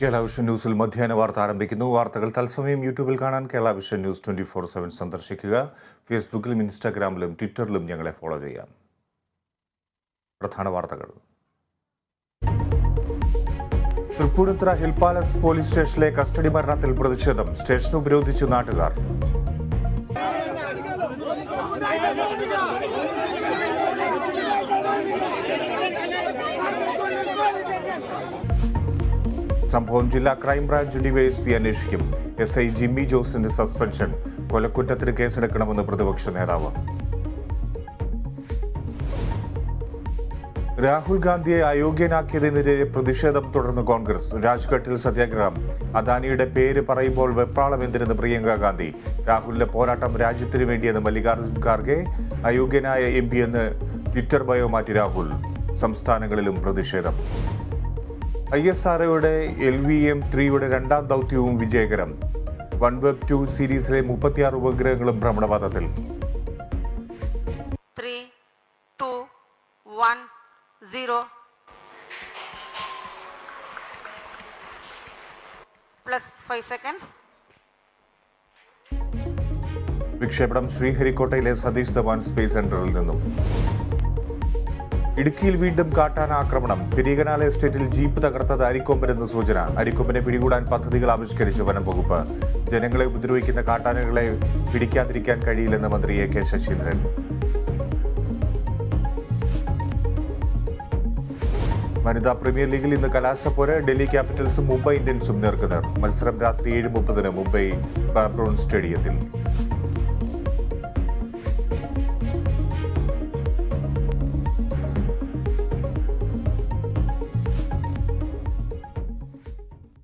Kerala vision ന്യൂസിൽ മധ്യാഹ്ന വാർത്ത ആരംഭിക്കുന്നു. വാർത്തകൾ തത്സമയം യൂട്യൂബിൽ കാണാൻ കേരള വിഷൻ ന്യൂസ് 24/7 സന്ദർശിക്കുക. ഫേസ്ബുക്കിലും ഇൻസ്റ്റാഗ്രാമിലും ട്വിറ്ററിലും ഞങ്ങളെ ഫോളോ ചെയ്യാം. പ്രധാന വാർത്തകൾ. തൃപ്പൂണിത്തുറ ഹിൽ പാലസ് പോലീസ് സ്റ്റേഷനിലെ കസ്റ്റഡി മരണത്തിൽ പ്രതിഷേധം. സ്റ്റേഷൻ ഉപരോധിച്ചു നാട്ടുകാർ. സംഭവം ജില്ലാ ക്രൈംബ്രാഞ്ച് ഡിവൈഎസ്പി അന്വേഷിക്കും. SI ജിമ്മി ജോസിന്റെ സസ്പെൻഷൻ. കൊലക്കുറ്റത്തിന് കേസെടുക്കണമെന്ന് പ്രതിപക്ഷ നേതാവ്. രാഹുൽ ഗാന്ധിയെ അയോഗ്യനാക്കിയതിനെതിരെ പ്രതിഷേധം തുടർന്ന് കോൺഗ്രസ്. രാജ്ഘട്ടിൽ സത്യാഗ്രഹം. അദാനിയുടെ പേര് പറയുമ്പോൾ വെപ്രാളം എന്തിനെന്ന് പ്രിയങ്ക ഗാന്ധി. രാഹുലിന്റെ പോരാട്ടം രാജ്യത്തിനു വേണ്ടിയെന്ന് മല്ലികാർജ്ജുൻ ഖാർഗെ. അയോഗ്യനായ MP എന്ന് ട്വിറ്റർ ബയോ മാറ്റി രാഹുൽ. സംസ്ഥാനങ്ങളിലും പ്രതിഷേധം. ISROയുടെ LVM-3യുടെ രണ്ടാം ദൗത്യവും വിജയകരം. OneWeb 2 സീരീസിലെ 36 ഉപഗ്രഹങ്ങളും ഭ്രമണപഥത്തിൽ. 3, 2, 1, 0 plus 5 seconds. വിക്ഷേപണം ശ്രീഹരിക്കോട്ടയിലെ സതീഷ് ധവാൻ സ്പേസ് സെന്ററിൽ നിന്നും. ഇടുക്കിയിൽ വീണ്ടും കാട്ടാന ആക്രമണം. പെരിയകനാല എസ്റ്റേറ്റിൽ ജീപ്പ് തകർത്തത് അരിക്കൊമ്പനെന്ന് സൂചന. അരിക്കൊമ്പനെ പിടികൂടാൻ പദ്ധതികൾ ആവിഷ്കരിച്ചു വനം വകുപ്പ്. ജനങ്ങളെ ഉപദ്രവിക്കുന്ന കാട്ടാനകളെ പിടിക്കാതിരിക്കാൻ കഴിയില്ലെന്ന് മന്ത്രി AK ശശീന്ദ്രൻ. വനിതാ പ്രീമിയർ ലീഗിൽ ഇന്ന് കലാശപ്പോര്. ഡൽഹി ക്യാപിറ്റൽസും മുംബൈ ഇന്ത്യൻസും നേർക്കുനേർ. മത്സരം രാത്രി 7:30 മുംബൈ ബാബ്രോൺ സ്റ്റേഡിയത്തിൽ.